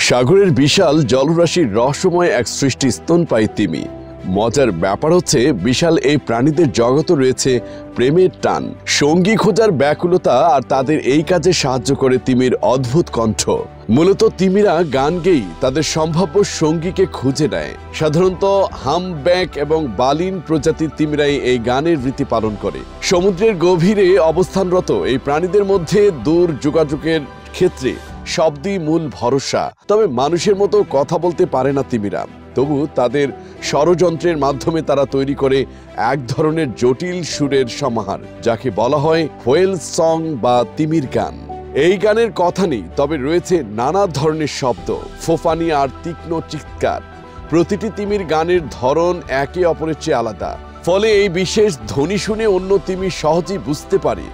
সাগরের বিশাল জলরাশির রহস্যময় এক সৃষ্টি স্তন্যপায়ী তিমি। মজার ব্যাপার হচ্ছে বিশাল এই প্রাণীদের জগতে রয়েছে প্রেমের টান, সঙ্গী খোঁজার ব্যাকুলতা, আর তাদের এই কাজে সাহায্য করে তিমির অদ্ভুত কণ্ঠ। মূলত তিমিরা গান গেয়েই তাদের সম্ভাব্য সঙ্গীকে খুঁজে নেয়। সাধারণত হামব্যাক এবং বালিন প্রজাতির তিমিরাই এই গানের রীতি পালন করে। সমুদ্রের গভীরে অবস্থানরত এই প্রাণীদের মধ্যে দূর যোগাযোগের ক্ষেত্রে শব্দই মূল ভরসা। তবে মানুষের মতো কথা বলতে পারে না তিমিরা, তবু তাদের ষড়যন্ত্রের মাধ্যমে তারা তৈরি করে এক ধরনের জটিল সুরের সমাহার, যাকে বলা হয় হোয়েল সং বা তিমির গান। এই গানের কথা নেই, তবে রয়েছে নানা ধরনের শব্দ, ফোফানি আর তীক্ষ্ণ চিৎকার। প্রতিটি তিমির গানের ধরন একে অপরের চেয়ে আলাদা, ফলে এই বিশেষ ধ্বনি শুনে অন্য তিমি সহজেই বুঝতে পারে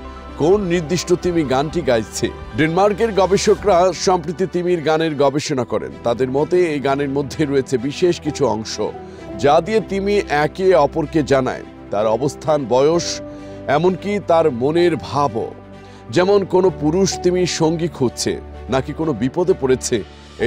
কোন নির্দিষ্ট তিমি গানটি গাইছে। ডেনমার্কের গবেষকরা সম্প্রতি তিমির গানের গবেষণা করেন। তাদের মতে এই গানের মধ্যে রয়েছে বিশেষ কিছু অংশ, যা দিয়ে তিমি একে অপরকে জানায় তার অবস্থান, বয়স, এমনকি তার মনের ভাবও। যেমন কোনো পুরুষ তিমি সঙ্গী খুঁজছে নাকি কোনো বিপদে পড়েছে,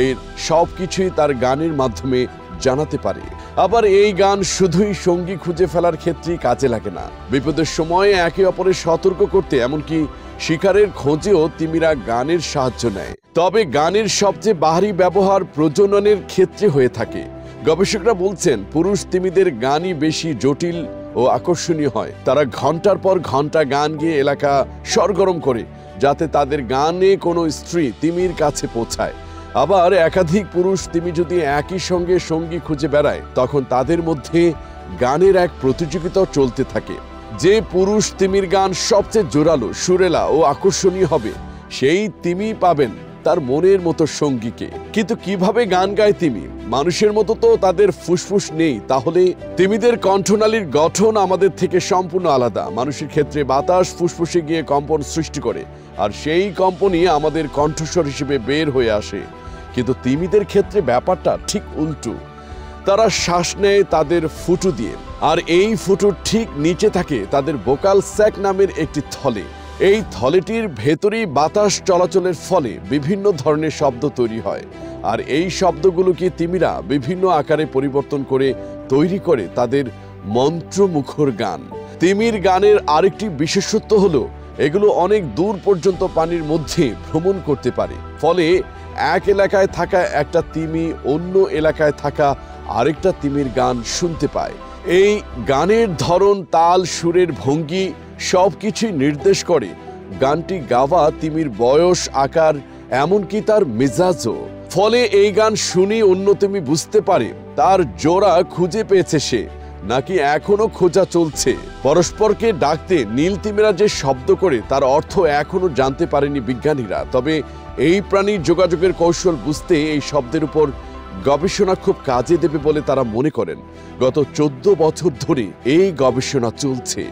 এই সব কিছুই তার গানের মাধ্যমে জানাতে পারে। আবার এই গান শুধুই সঙ্গী খুঁজে ফেলার ক্ষেত্রেই কাজে লাগে না, বিপদের সময় একে অপরের সতর্ক করতে, এমনকি শিকারের খোঁজেও তিমিরা গানের সাহায্য নেয়। তবে গানের সবচেয়ে বাহারি ব্যবহার প্রজননের ক্ষেত্রে হয়ে থাকে। গবেষকরা বলছেন পুরুষ তিমিদের গানই বেশি জটিল ও আকর্ষণীয় হয়। তারা ঘন্টার পর ঘন্টা গান গেয়ে এলাকা সরগরম করে, যাতে তাদের গানে কোনো স্ত্রী তিমির কাছে পৌঁছায়। আবার একাধিক পুরুষ তিমি যদি একই সঙ্গে সঙ্গী খুঁজে বেড়ায়, তখন তাদের মধ্যে গানের এক প্রতিযোগিতাও চলতে থাকে। যে পুরুষ তিমির গান সবচেয়ে জোরালো, সুরেলা ও আকর্ষণীয় হবে, সেই তিমি পাবেন তার মনের মতো সঙ্গীকে। কিন্তু কিভাবে গান গায় তিমি? মানুষের মতো তো তাদের ফুসফুস নেই, তাহলে তিমিদের কণ্ঠনালীর গঠন আমাদের থেকে সম্পূর্ণ আলাদা। মানুষের ক্ষেত্রে বাতাস ফুসফুসে গিয়ে কম্পন সৃষ্টি করে, আর সেই কম্পনই আমাদের কণ্ঠস্বর হিসেবে বের হয়ে আসে। কিন্তু তিমিদের ক্ষেত্রে ব্যাপারটা ঠিক উল্টো। তারা শ্বাস নেয় তাদের ফুটু দিয়ে, আর এই ফুটুর ঠিক নিচে থাকে তাদের ভোকাল স্যাক নামের একটি থলে। এই থলেটির ভেতরেই বাতাস চলাচলের ফলে বিভিন্ন ধরনের শব্দ তৈরি হয়, আর এই শব্দগুলোকে তিমিরা বিভিন্ন আকারে পরিবর্তন করে তৈরি করে তাদের মন্ত্রমুখর গান। তিমির গানের আরেকটি বিশেষত্ব হলো এগুলো অনেক দূর পর্যন্ত পানির মধ্যে ভ্রমণ করতে পারে। ফলে এক এলাকায় থাকা একটা তিমি অন্য এলাকায় থাকা আরেকটা তিমির গান শুনতে পায়। এই গানের ধরন, তাল, সুরের ভঙ্গি সবকিছুই নির্দেশ করে গানটি গাওয়া তিমির বয়স, আকার, এমনকি তার মেজাজও। ফলে এই গান শুনি অন্য তিমি বুঝতে পারে তার জোড়া খুঁজে পেয়েছে সে, নাকি এখনো খোঁজা চলছে। পরস্পরকে ডাকতে নীল তিমিরা যে শব্দ করে তার অর্থ এখনো জানতে পারেনি বিজ্ঞানীরা। তবে এই প্রাণীর যোগাযোগের কৌশল বুঝতে এই শব্দের উপর গবেষণা খুব কাজে দেবে বলে তারা মনে করেন। গত 14 বছর ধরে এই গবেষণা চলছে।